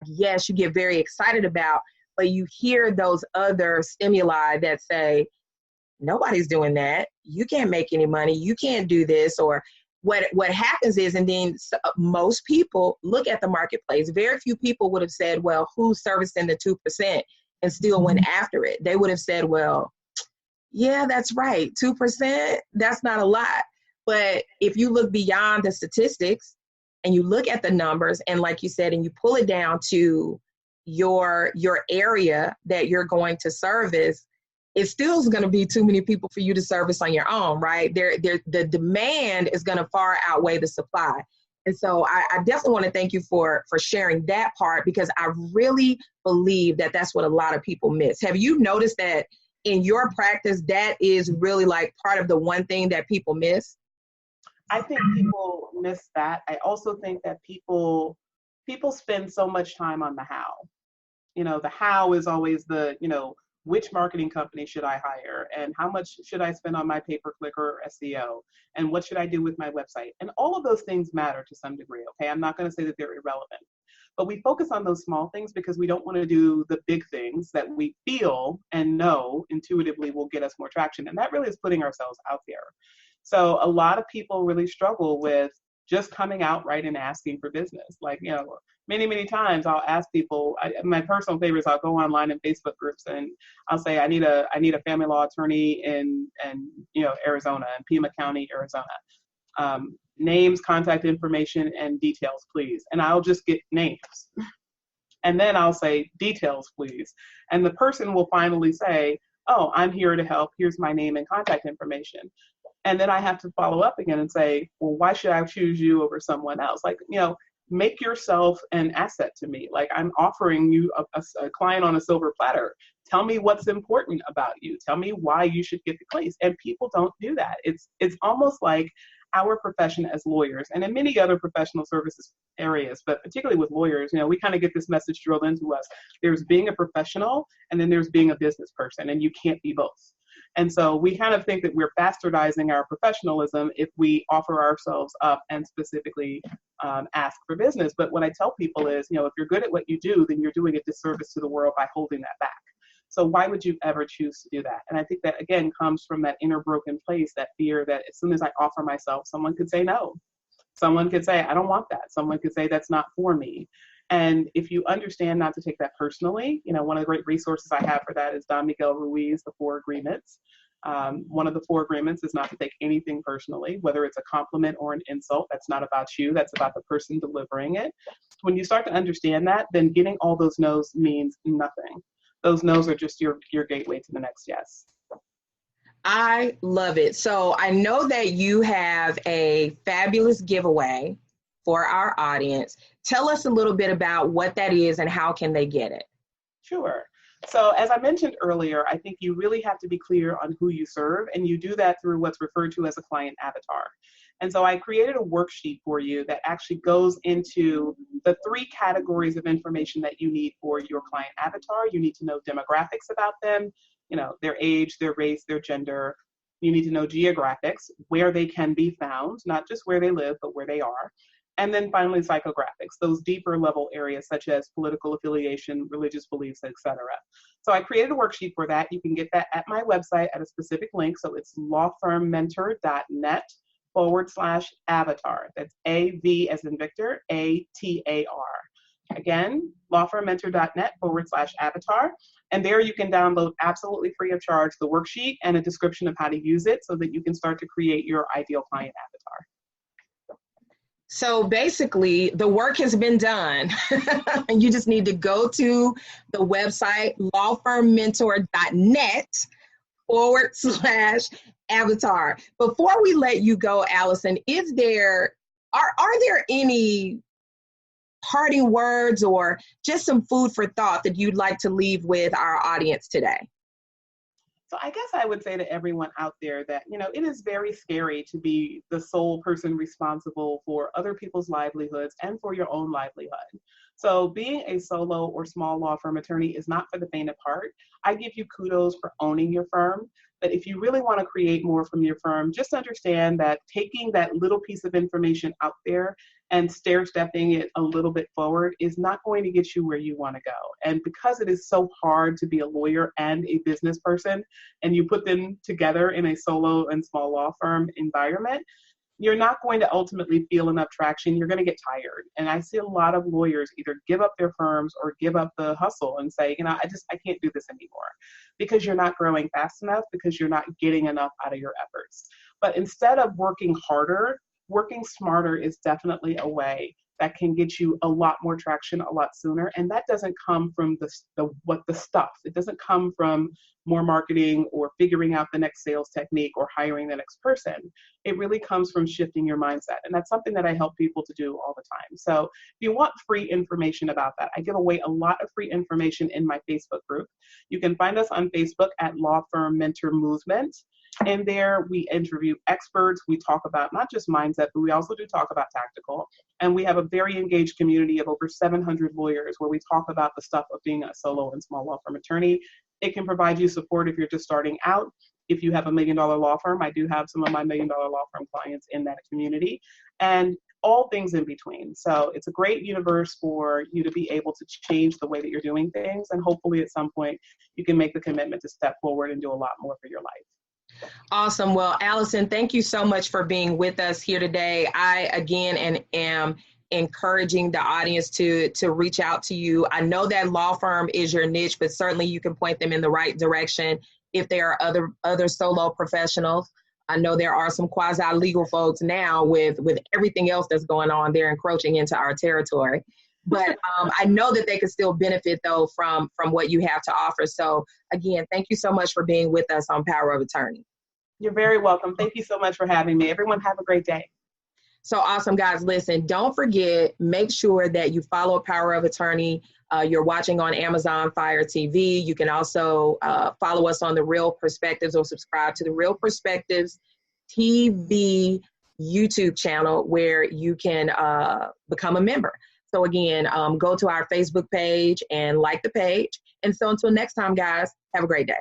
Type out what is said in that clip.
yes, you get very excited about, but you hear those other stimuli that say, nobody's doing that. You can't make any money. You can't do this. Or what happens is, and then most people look at the marketplace. Very few people would have said, well, who's servicing the 2% and still went after it? They would have said, well, yeah, that's right. 2%, that's not a lot. But if you look beyond the statistics and you look at the numbers, and like you said, and you pull it down to your area that you're going to service, it still is going to be too many people for you to service on your own, right? The demand is going to far outweigh the supply. And so I definitely want to thank you for sharing that part, because I really believe that that's what a lot of people miss. Have you noticed that in your practice, that is really like part of the one thing that people miss? I think people miss that. I also think that people spend so much time on the how. The how is always the, which marketing company should I hire, and how much should I spend on my pay-per-click or SEO, and what should I do with my website? And all of those things matter to some degree, okay? I'm not going to say that they're irrelevant, but we focus on those small things because we don't want to do the big things that we feel and know intuitively will get us more traction. And that really is putting ourselves out there. So a lot of people really struggle with just coming out right and asking for business. Like, many, many times I'll ask people, my personal favorite is I'll go online in Facebook groups and I'll say, I need a family law attorney in Arizona, in Pima County, Arizona. Names, contact information, and details, please. And I'll just get names. And then I'll say, details, please. And the person will finally say, oh, I'm here to help. Here's my name and contact information. And then I have to follow up again and say, well, why should I choose you over someone else? Like, make yourself an asset to me. Like, I'm offering you a client on a silver platter. Tell me what's important about you. Tell me why you should get the case. And people don't do that. It's almost like our profession as lawyers, and in many other professional services areas, but particularly with lawyers, we kind of get this message drilled into us. There's being a professional, and then there's being a business person, and you can't be both. And so we kind of think that we're bastardizing our professionalism if we offer ourselves up and specifically ask for business. But what I tell people is, if you're good at what you do, then you're doing a disservice to the world by holding that back. So why would you ever choose to do that? And I think that, again, comes from that inner broken place, that fear that as soon as I offer myself, someone could say no. Someone could say, I don't want that. Someone could say, that's not for me. And if you understand not to take that personally, one of the great resources I have for that is Don Miguel Ruiz, The 4 Agreements. One of the 4 agreements is not to take anything personally, whether it's a compliment or an insult. That's not about you. That's about the person delivering it. When you start to understand that, then getting all those no's means nothing. Those no's are just your gateway to the next yes. I love it. So I know that you have a fabulous giveaway for our audience. Tell us a little bit about what that is and how can they get it? Sure. So as I mentioned earlier, I think you really have to be clear on who you serve, and you do that through what's referred to as a client avatar. And so I created a worksheet for you that actually goes into the 3 categories of information that you need for your client avatar. You need to know demographics about them, their age, their race, their gender. You need to know geographics, where they can be found, not just where they live, but where they are. And then finally, psychographics, those deeper level areas such as political affiliation, religious beliefs, etc. So I created a worksheet for that. You can get that at my website at a specific link. So it's lawfirmmentor.net/avatar. That's AV as in Victor, ATAR. Again, lawfirmmentor.net/avatar. And there you can download absolutely free of charge the worksheet and a description of how to use it so that you can start to create your ideal client avatar. So basically, the work has been done. And you just need to go to the website, lawfirmmentor.net/avatar. Before we let you go, Allison, are there any parting words or just some food for thought that you'd like to leave with our audience today? So I guess I would say to everyone out there that, it is very scary to be the sole person responsible for other people's livelihoods and for your own livelihood. So being a solo or small law firm attorney is not for the faint of heart. I give you kudos for owning your firm, but if you really want to create more from your firm, just understand that taking that little piece of information out there and stair-stepping it a little bit forward is not going to get you where you want to go. And because it is so hard to be a lawyer and a business person, and you put them together in a solo and small law firm environment, you're not going to ultimately feel enough traction. You're going to get tired. And I see a lot of lawyers either give up their firms or give up the hustle and say, I can't do this anymore, because you're not growing fast enough, because you're not getting enough out of your efforts. But instead of working harder, working smarter is definitely a way that can get you a lot more traction a lot sooner. And that doesn't come from the stuff. It doesn't come from more marketing or figuring out the next sales technique or hiring the next person. It really comes from shifting your mindset. And that's something that I help people to do all the time. So if you want free information about that, I give away a lot of free information in my Facebook group. You can find us on Facebook at Law Firm Mentor Movement. And there we interview experts. We talk about not just mindset, but we also do talk about tactical. And we have a very engaged community of over 700 lawyers where we talk about the stuff of being a solo and small law firm attorney. It can provide you support if you're just starting out. If you have $1 million law firm, I do have some of my $1 million law firm clients in that community, and all things in between. So it's a great universe for you to be able to change the way that you're doing things. And hopefully at some point you can make the commitment to step forward and do a lot more for your life. Awesome. Well, Allison, thank you so much for being with us here today. I, again, am encouraging the audience to reach out to you. I know that law firm is your niche, but certainly you can point them in the right direction if there are other solo professionals. I know there are some quasi-legal folks now with everything else that's going on. They're encroaching into our territory. But I know that they could still benefit, though, from what you have to offer. So, again, thank you so much for being with us on Power of Attorney. You're very welcome. Thank you so much for having me. Everyone have a great day. So awesome, guys. Listen, don't forget, make sure that you follow Power of Attorney. You're watching on Amazon Fire TV. You can also follow us on the Real Perspectives or subscribe to the Real Perspectives TV YouTube channel where you can become a member. So again, go to our Facebook page and like the page. And so until next time, guys, have a great day.